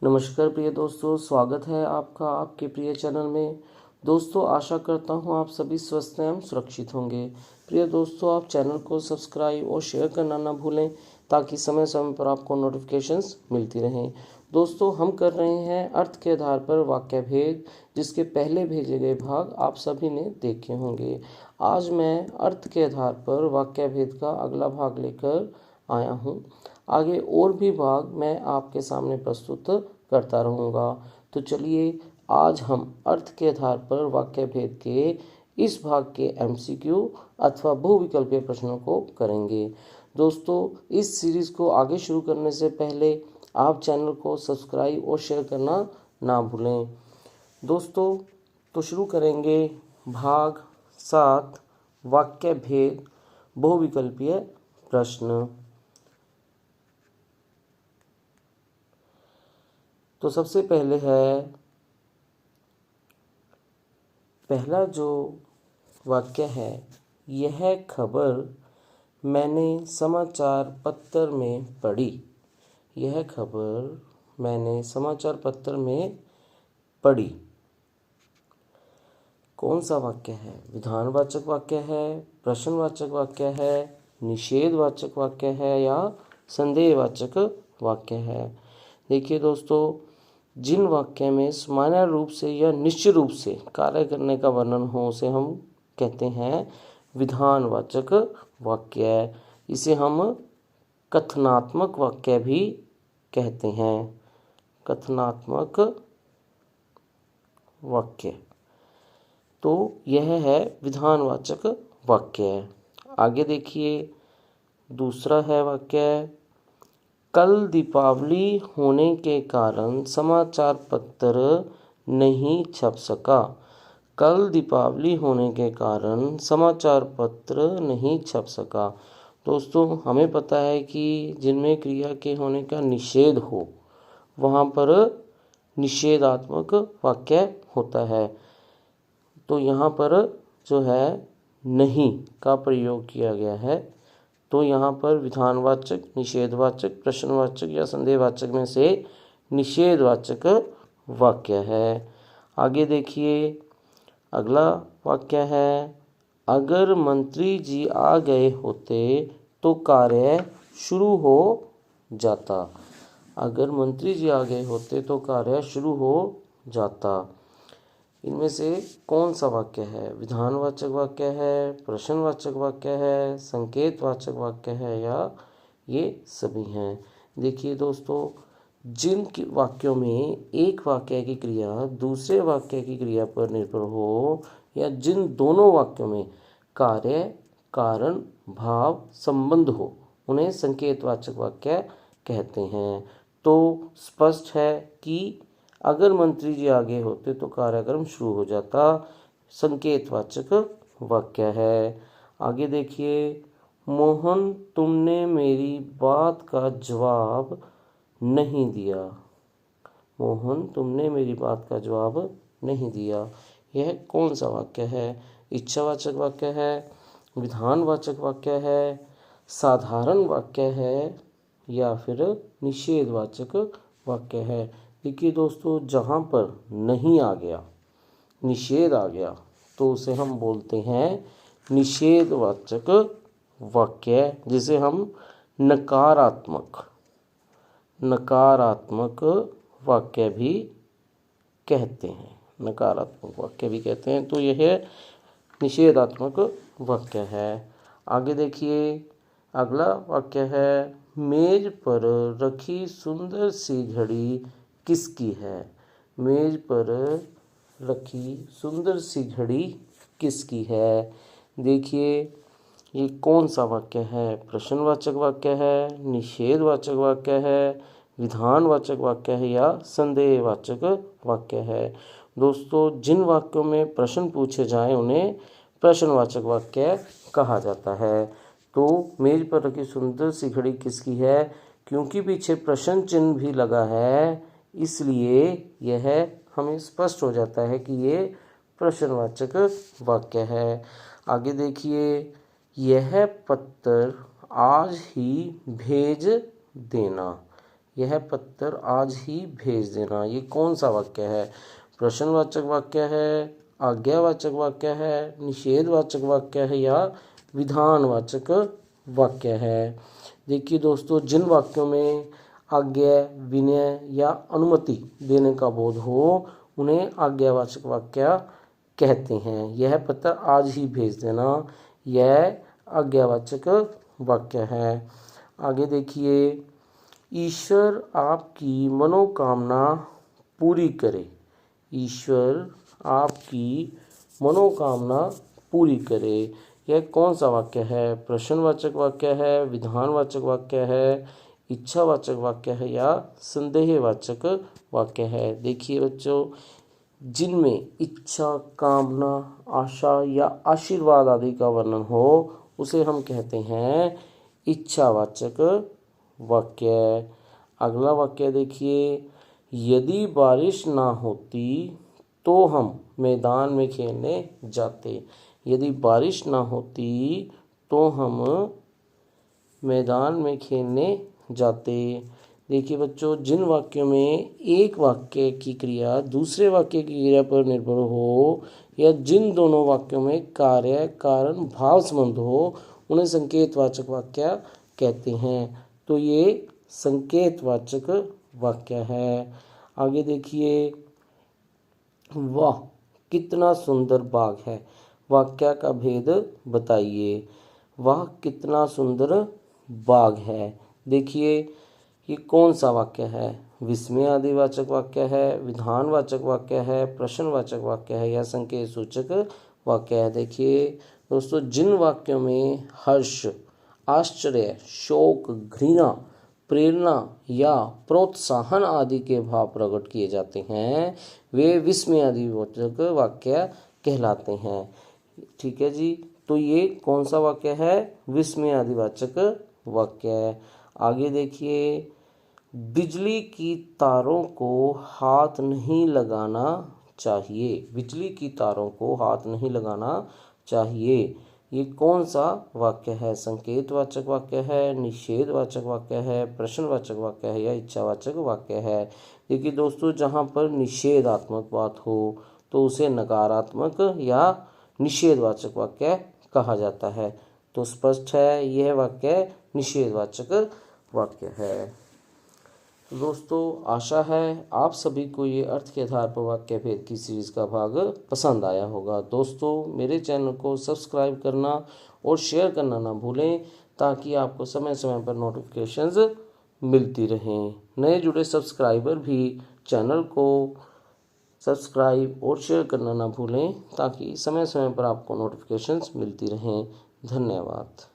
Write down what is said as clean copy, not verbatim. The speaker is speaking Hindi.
नमस्कार प्रिय दोस्तों, स्वागत है आपका आपके प्रिय चैनल में। दोस्तों, आशा करता हूं आप सभी स्वस्थ एवं सुरक्षित होंगे। प्रिय दोस्तों, आप चैनल को सब्सक्राइब और शेयर करना ना भूलें ताकि समय समय पर आपको नोटिफिकेशंस मिलती रहें। दोस्तों, हम कर रहे हैं अर्थ के आधार पर वाक्य भेद, जिसके पहले भेजे गए भाग आप सभी ने देखे होंगे। आज मैं अर्थ के आधार पर वाक्य भेद का अगला भाग लेकर आया हूँ। आगे और भी भाग मैं आपके सामने प्रस्तुत करता रहूँगा। तो चलिए, आज हम अर्थ के आधार पर वाक्य भेद के इस भाग के एमसीक्यू अथवा बहुविकल्पीय प्रश्नों को करेंगे। दोस्तों, इस सीरीज़ को आगे शुरू करने से पहले आप चैनल को सब्सक्राइब और शेयर करना ना भूलें। दोस्तों, तो शुरू करेंगे भाग 7 वाक्य भेद बहुविकल्पीय प्रश्न। तो सबसे पहले है पहला जो वाक्य है, यह खबर मैंने समाचार पत्र में पढ़ी। यह खबर मैंने समाचार पत्र में पढ़ी। कौन सा वाक्य है? विधानवाचक वाक्य है, प्रश्नवाचक वाक्य है, निषेधवाचक वाक्य है या संदेहवाचक वाक्य है? देखिए दोस्तों, जिन वाक्य में सामान्य रूप से या निश्चित रूप से कार्य करने का वर्णन हो उसे हम कहते हैं विधानवाचक वाक्य। इसे हम कथनात्मक वाक्य भी कहते हैं। कथनात्मक वाक्य, तो यह है विधानवाचक वाक्य। आगे देखिए, दूसरा है वाक्य, कल दीपावली होने के कारण समाचार पत्र नहीं छप सका। कल दीपावली होने के कारण समाचार पत्र नहीं छप सका। दोस्तों, हमें पता है कि जिनमें क्रिया के होने का निषेध हो वहाँ पर निषेधात्मक वाक्य होता है। तो यहाँ पर जो है नहीं का प्रयोग किया गया है। तो यहाँ पर विधानवाचक, निषेधवाचक, प्रश्नवाचक या संदेहवाचक में से निषेधवाचक वाक्य है। आगे देखिए, अगला वाक्य है, अगर मंत्री जी आ गए होते तो कार्य शुरू हो जाता। अगर मंत्री जी आ गए होते तो कार्य शुरू हो जाता। इनमें से कौन सा वाक्य है? विधानवाचक वाक्य है, प्रश्नवाचक वाक्य है, संकेतवाचक वाक्य है या ये सभी हैं? देखिए दोस्तों, जिन वाक्यों में एक वाक्य की क्रिया दूसरे वाक्य की क्रिया पर निर्भर हो या जिन दोनों वाक्यों में कार्य, कारण, भाव, संबंध हो उन्हें संकेतवाचक वाक्य कहते हैं। तो स्पष्ट है कि अगर मंत्री जी आगे होते तो कार्यक्रम शुरू हो जाता, संकेतवाचक वाक्य है। आगे देखिए, मोहन तुमने मेरी बात का जवाब नहीं दिया। मोहन तुमने मेरी बात का जवाब नहीं दिया। यह कौन सा वाक्य है? इच्छावाचक वाक्य है, विधानवाचक वाक्य है, साधारण वाक्य है या फिर निषेधवाचक वाक्य है? देखिए दोस्तों, जहाँ पर नहीं आ गया, निषेध आ गया, तो उसे हम बोलते हैं निषेधवाचक वाक्य, जिसे हम नकारात्मक वाक्य भी कहते हैं। नकारात्मक वाक्य भी कहते हैं। तो यह निषेधात्मक वाक्य है। आगे देखिए, अगला वाक्य है, मेज पर रखी सुंदर सी घड़ी किसकी है? मेज पर रखी सुंदर सी घड़ी किसकी है? देखिए, ये कौन सा वाक्य है? प्रश्नवाचक वाक्य है, निषेधवाचक वाक्य है, विधानवाचक वाक्य है या संदेहवाचक वाक्य है? दोस्तों, जिन वाक्यों में प्रश्न पूछे जाएं उन्हें प्रश्नवाचक वाक्य कहा जाता है। तो मेज पर रखी सुंदर सी घड़ी किसकी है? क्योंकि पीछे प्रश्न चिन्ह भी लगा है, इसलिए यह हमें स्पष्ट हो जाता है कि ये प्रश्नवाचक वाक्य है। आगे देखिए, यह पत्र आज ही भेज देना। यह पत्र आज ही भेज देना। ये कौन सा वाक्य है? प्रश्नवाचक वाक्य है, आज्ञावाचक वाक्य है, निषेधवाचक वाक्य है या विधानवाचक वाक्य है? देखिए दोस्तों, जिन वाक्यों में आज्ञा, विनय या अनुमति देने का बोध हो उन्हें आज्ञावाचक वाक्य कहते हैं। यह पत्र आज ही भेज देना, यह आज्ञावाचक वाक्य है। आगे देखिए, ईश्वर आपकी मनोकामना पूरी करे। ईश्वर आपकी मनोकामना पूरी करे, यह कौन सा वाक्य है? प्रश्नवाचक वाक्य है, विधानवाचक वाक्य है, इच्छावाचक वाक्य है या संदेहवाचक वाक्य है? देखिए बच्चों, जिनमें इच्छा, कामना, आशा या आशीर्वाद आदि का वर्णन हो उसे हम कहते हैं इच्छावाचक वाक्य। अगला वाक्य देखिए, यदि बारिश ना होती तो हम मैदान में खेलने जाते। यदि बारिश ना होती तो हम मैदान में खेलने जाते। देखिए बच्चों, जिन वाक्यों में एक वाक्य की क्रिया दूसरे वाक्य की क्रिया पर निर्भर हो या जिन दोनों वाक्यों में कार्य, कारण, भाव संबंध हो उन्हें संकेतवाचक वाक्य कहते हैं। तो ये संकेतवाचक वाक्य है। आगे देखिए, वाह कितना सुंदर बाग है। वाक्य का भेद बताइए। वाह कितना सुंदर बाग है। देखिए, ये कौन सा वाक्य है? विस्मय आदिवाचक वाक्य है, विधानवाचक वाक्य है, प्रश्नवाचक वाक्य है या संकेत सूचक वाक्य है? देखिए दोस्तों, जिन वाक्यों में हर्ष, आश्चर्य, शोक, घृणा, प्रेरणा या प्रोत्साहन आदि के भाव प्रकट किए जाते हैं वे विस्मय आदिवाचक वाक्य कहलाते हैं। ठीक है जी, तो ये कौन सा वाक्य है? विस्मय आदिवाचक वाक्य। आगे देखिए, बिजली की तारों को हाथ नहीं लगाना चाहिए। बिजली की तारों को हाथ नहीं लगाना चाहिए, ये कौन सा वाक्य है? संकेतवाचक वाक्य है, निषेधवाचक वाक्य है, प्रश्नवाचक वाक्य है या इच्छावाचक वाक्य है? देखिए दोस्तों, जहाँ पर निषेधात्मक बात हो तो उसे नकारात्मक या निषेधवाचक वाक्य कहा जाता है। तो स्पष्ट है, यह वाक्य निषेधवाचक वाक्य है। दोस्तों, आशा है आप सभी को ये अर्थ के आधार पर वाक्य भेद की सीरीज़ का भाग पसंद आया होगा। दोस्तों, मेरे चैनल को सब्सक्राइब करना और शेयर करना ना भूलें ताकि आपको समय समय पर नोटिफिकेशंस मिलती रहें। नए जुड़े सब्सक्राइबर भी चैनल को सब्सक्राइब और शेयर करना ना भूलें ताकि समय समय पर आपको नोटिफिकेशंस मिलती रहें। धन्यवाद।